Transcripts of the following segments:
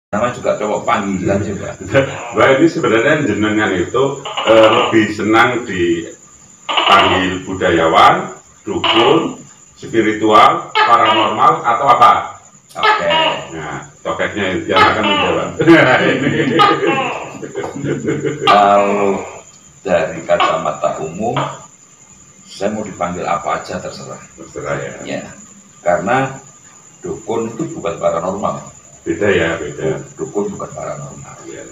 Nama juga cowok panggilan juga. Mbak ini sebenarnya jenengan itu lebih senang dipanggil budayawan, dukun, spiritual, paranormal atau apa? Oke. Nah, tokeknya yang akan menjawab. Kalau dari kacamata umum, saya mau dipanggil apa aja terserah. Terserah ya. Ya, karena dukun itu bukan paranormal. Beda ya, beda. Dukun bukan paranormal. Ya.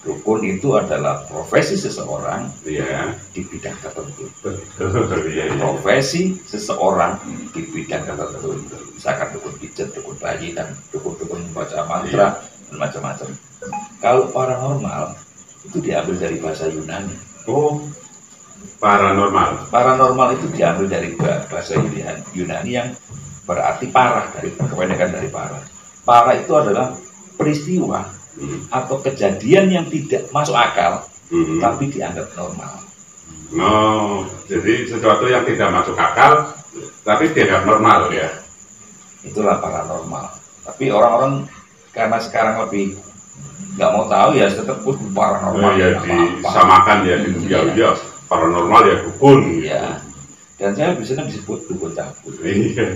Dukun itu adalah profesi seseorang Iya. di bidang tertentu. Iya, iya. Profesi seseorang di bidang tertentu. Misalkan dukun pijat, dukun bayi, dan dukun-dukun membaca mantra, dan macam-macam. Kalau paranormal, itu diambil dari bahasa Yunani. Oh, paranormal. Paranormal itu diambil dari bahasa Yunani yang berarti parah, dari kependekan dari parah. Parah itu adalah peristiwa atau kejadian yang tidak masuk akal, tapi dianggap normal. Oh, jadi sesuatu yang tidak masuk akal, tapi dianggap normal ya. Itulah paranormal. Tapi orang-orang karena sekarang lebih nggak mau tahu ya, tetap paranormal. Oh, ya disamakan ya, ya paranormal ya dukun. Iya. Dan saya biasanya disebut dukun cabul. Iya.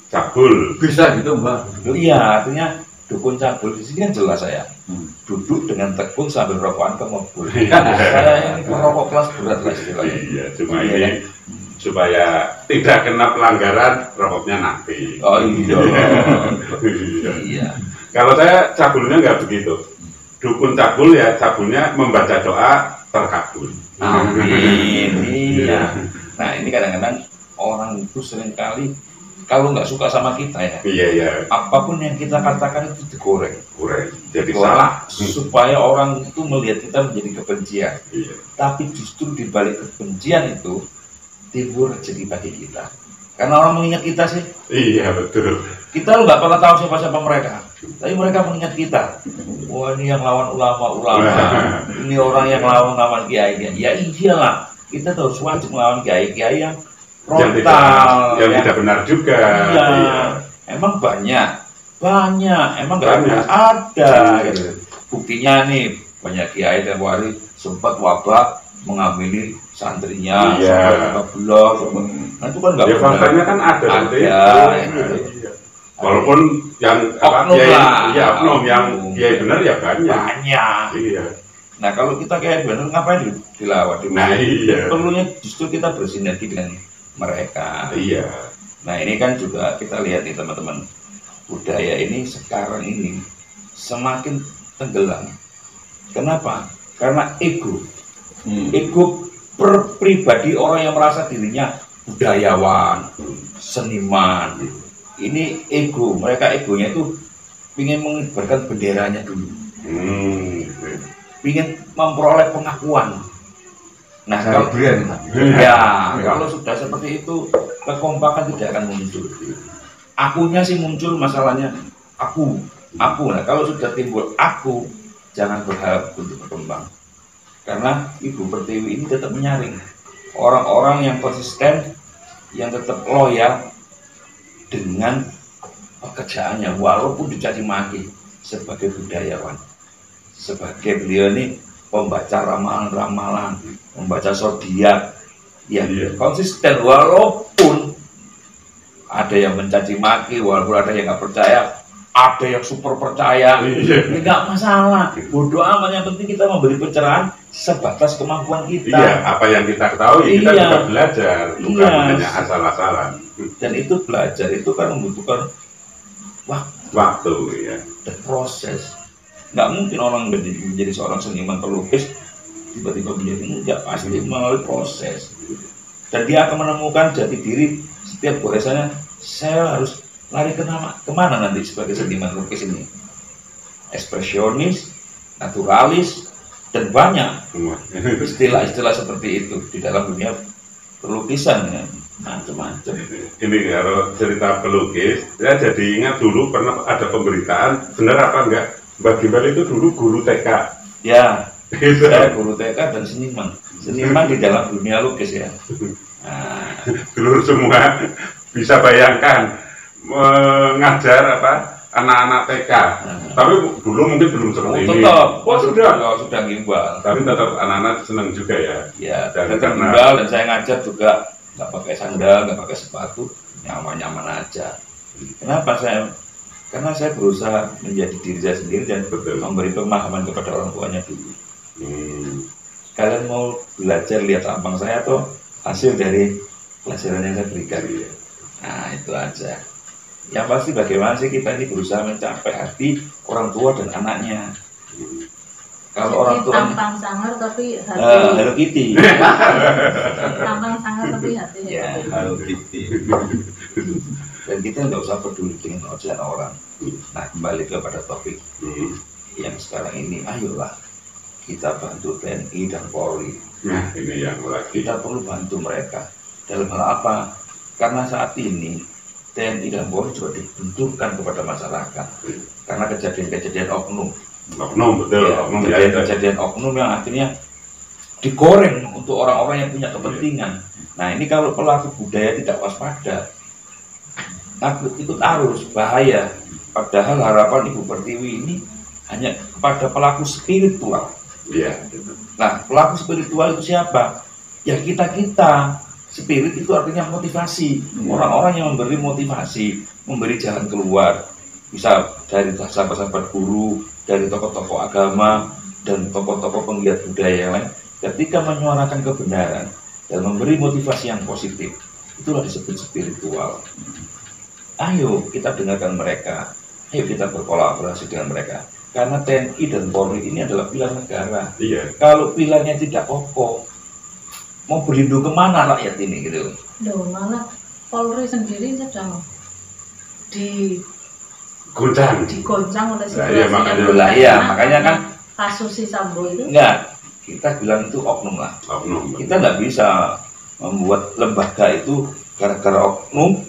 Cabul. Bisa gitu Mbak? Iya, artinya dukun cabul di sini kan jelas saya. Duduk dengan tekun sambil rokokan ke mobil. Saya ini merokok kelas berat lah istilahnya. Iya, cuma ini supaya tidak kena pelanggaran rokoknya nanti. Oh iya. Iya. Kalau saya cabulnya nggak begitu. Dukun cabul ya cabulnya membaca doa terkabul. Amin. Iya. Nah ini kadang-kadang orang itu seringkali kalau nggak suka sama kita ya, iya. apapun yang kita katakan itu digoreng, jadi salah supaya orang itu melihat kita menjadi kebencian. Iya. Tapi justru di balik kebencian itu timbul rezeki bagi kita. Karena orang mengingat kita sih. Iya betul. Kita nggak pernah tahu siapa-siapa mereka, tapi mereka mengingat kita. Wah ini yang lawan ulama-ulama, ini orang yang lawan kiai. Ya iyalah, kita harus wajib melawan kiai-kiai yang frontal, yang tidak benar juga. Iya. Emang banyak, emang nggak ada. Gitu. Buktinya nih banyak kiai dan wali sempat wabah mengambil santrinya, sampai blog. Nah itu kan nggak benar. Faktanya kan ada. Gitu. Walaupun yang oknum yang kiai benar ya banyak. Iya. Nah kalau kita kiai benar ngapain dilawan? Nah iya. Perlunya justru kita bersinergi dengan mereka. Iya. Nah ini kan juga kita lihat nih teman-teman, budaya ini sekarang ini semakin tenggelam. Kenapa? Karena ego. Ego pribadi orang yang merasa dirinya budayawan, seniman. Ini ego, mereka egonya itu ingin mengibarkan benderanya dulu. Ingin memperoleh pengakuan. Nah, kalau kalau sudah seperti itu, kekompakan tidak akan muncul. Akunya sih muncul, masalahnya aku. Nah, kalau sudah timbul aku, jangan berharap untuk berkembang. Karena Ibu Pertiwi ini tetap menyaring orang-orang yang konsisten, yang tetap loyal dengan pekerjaannya, walaupun dicaci maki sebagai budayawan. Sebagai beliau ini pembaca ramalan-ramalan, membaca zodiak, ya konsisten walaupun ada yang mencaci maki, walaupun ada yang nggak percaya, ada yang super percaya, nggak masalah. Bodoh amat, yang penting kita memberi pencerahan sebatas kemampuan kita. Iya, apa yang kita ketahui kita juga belajar, bukan hanya asal-asalan. Dan itu belajar itu kan membutuhkan waktu ya. Dan proses. Nggak mungkin orang menjadi seorang seniman pelukis tiba-tiba menjadi enggak, pasti melalui proses. Dan dia akan menemukan jati diri setiap goresannya. Saya harus lari kemana nanti sebagai seniman pelukis ini? Ekspresionis, naturalis, dan banyak istilah-istilah seperti itu di dalam dunia perlukisan ya, macam-macam. Ini kalau cerita pelukis, saya jadi ingat dulu pernah ada pemberitaan, benar apa enggak? Mbak Gimbal itu dulu guru TK. Ya, saya guru TK dan seniman di dalam dunia lukis ya. Dulu semua bisa bayangkan mengajar anak-anak TK. Tapi dulu mungkin belum seperti ini. Tetap, sudah gimbal. Tapi tetap anak-anak senang juga ya. Ya, dan gimbal, dan saya ngajar juga nggak pakai sandal, nggak pakai sepatu, nyaman-nyaman aja. Kenapa saya? Karena saya berusaha menjadi diri saya sendiri dan memberi pemahaman kepada orang tuanya dulu. Kalian mau belajar lihat tampang saya atau hasil dari pelajaran yang saya berikan? Nah, itu aja. Yang pasti bagaimana sih kita ini berusaha mencapai hati orang tua dan anaknya. Kalau orang tua tampang sangar tapi hati Hello Kitty. Tampang sangar tapi hati Hello Kitty. Dan kita nggak usah peduli dengan ocehan orang. Nah, kembali kepada topik yang sekarang ini, ayolah kita bantu TNI dan Polri. Nah, ini yang lagi. Kita perlu bantu mereka. Dalam hal apa? Karena saat ini TNI dan Polri juga dibenturkan kepada masyarakat karena kejadian-kejadian oknum. Betul. Ya, kejadian oknum yang akhirnya digoreng untuk orang-orang yang punya kepentingan. Nah, ini kalau pelaku budaya tidak waspada, ikut arus, bahaya. Padahal harapan Ibu Pertiwi ini hanya kepada pelaku spiritual. Nah, pelaku spiritual itu siapa? Ya kita. Spirit itu artinya motivasi. Orang-orang yang memberi motivasi, memberi jalan keluar. Bisa dari sahabat-sahabat guru, dari tokoh-tokoh agama, dan tokoh-tokoh penggiat budaya yang lain. Ketika menyuarakan kebenaran dan memberi motivasi yang positif, itulah disebut spiritual. Ayo kita dengarkan mereka. Ayo kita berkolaborasi dengan mereka. Karena TNI dan Polri ini adalah pilar negara. Kalau pilarnya tidak kokoh, mau berlindung kemana rakyat ini gitu? Malah Polri sendiri sedang digoncang oleh situasi makanya kan kasus si Sambo itu. Enggak, kita bilang itu oknum lah. Kita nggak bisa membuat lembaga itu gara-gara oknum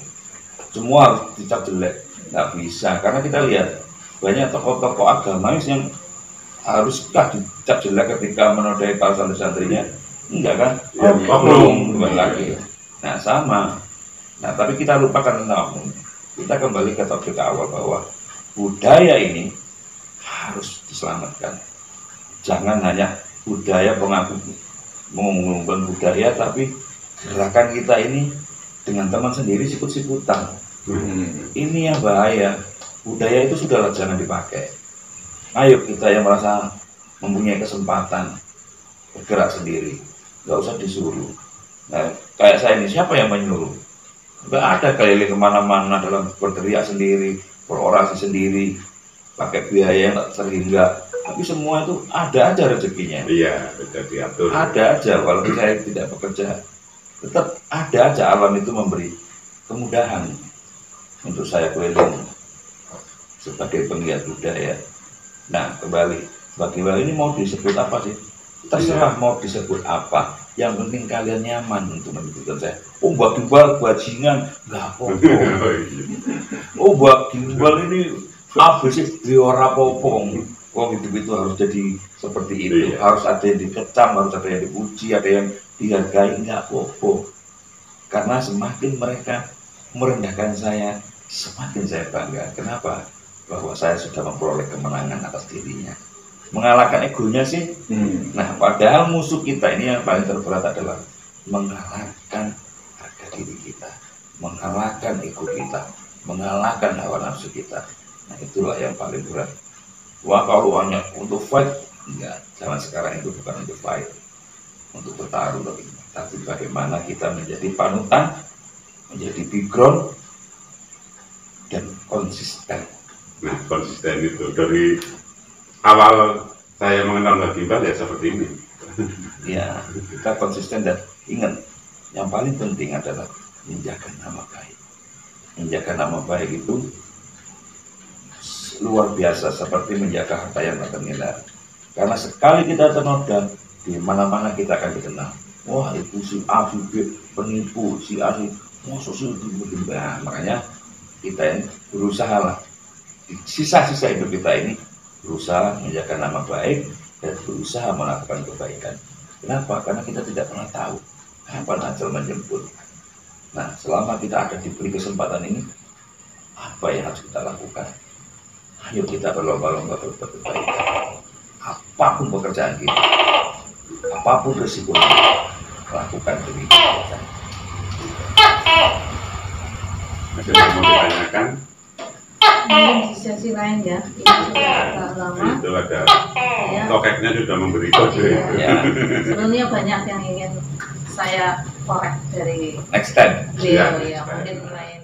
semua harus dicap jelek. Nggak bisa, karena kita lihat banyak tokoh-tokoh agama yang haruskah dicap jelek ketika menodai para santri-santrinya. Enggak kan? Oknum lagi. Nah, sama. Nah, tapi kita lupakan tentang oknum. Kita kembali ke topik awal bahwa budaya ini harus diselamatkan. Jangan hanya budaya mengumumkan budaya, tapi gerakan kita ini dengan teman sendiri sikut-sikutan. Ini yang bahaya. Budaya itu sudahlah jangan dipakai. Ayo kita yang merasa mempunyai kesempatan bergerak sendiri. Nggak usah disuruh. Nah, kayak saya ini, siapa yang menyuruh? Nggak ada keliling kemana-mana dalam berteriak sendiri, berorasi sendiri, pakai biaya yang sehingga. Tapi semua itu ada aja rezekinya. Bisa diatur. Ada aja, walaupun saya tidak bekerja, tetap ada aja alam itu memberi kemudahan untuk saya keliling sebagai penggiat budaya. Nah, kembali, bagaimana ini mau disebut apa sih? Terserah mau disebut apa, yang penting kalian nyaman untuk menyebutkan saya. Oh, Mbak Gimbal bajingan, nggak apa-apa. Oh, Mbak Gimbal ini abis diora popong. Oh, hidup itu harus jadi seperti itu. Harus ada yang dikecam, harus ada yang dipuji, ada yang dihargai, nggak apa-apa. Karena semakin mereka merendahkan saya, semakin saya bangga. Kenapa? Bahwa saya sudah memperoleh kemenangan atas dirinya. Mengalahkan egonya sih. Nah, padahal musuh kita ini yang paling terberat adalah mengalahkan harga diri kita, mengalahkan ego kita, mengalahkan hawa nafsu kita. Nah, itulah yang paling berat. Wah, kalau hanya untuk fight, enggak. Zaman sekarang itu bukan untuk fight, untuk bertarung, tapi bagaimana kita menjadi panutan, menjadi background, dan konsisten. Nah, konsisten itu dari awal saya mengenal Mbak Gimbal ya seperti ini. Ya, kita konsisten dan ingat, yang paling penting adalah menjaga nama baik. Menjaga nama baik itu luar biasa, seperti menjaga harta yang tak ternilai. Karena sekali kita ternoda, di mana-mana kita akan dikenal. Wah, itu si A, si B, penipu, si A, si sosial itu. Nah, makanya kita ini berusaha lah, sisa-sisa hidup kita ini berusaha menjaga nama baik dan berusaha melakukan kebaikan. Kenapa? Karena kita tidak pernah tahu kapan ajal menjemput. Nah, selama kita ada diberi kesempatan ini, apa yang harus kita lakukan? Ayo kita berlomba-lomba berbuat kebaikan. Apapun pekerjaan kita, apapun resikonya, lakukan demi kebaikan. Ada yang mau ditanyakan? Mungkin di sesi lain ya, ini sudah agak lama. Itu ada Ya. tokeknya sudah memberi kode. Iya. Sebenarnya banyak yang ingin saya korek dari Next time. beliau Ya, ya, mungkin lain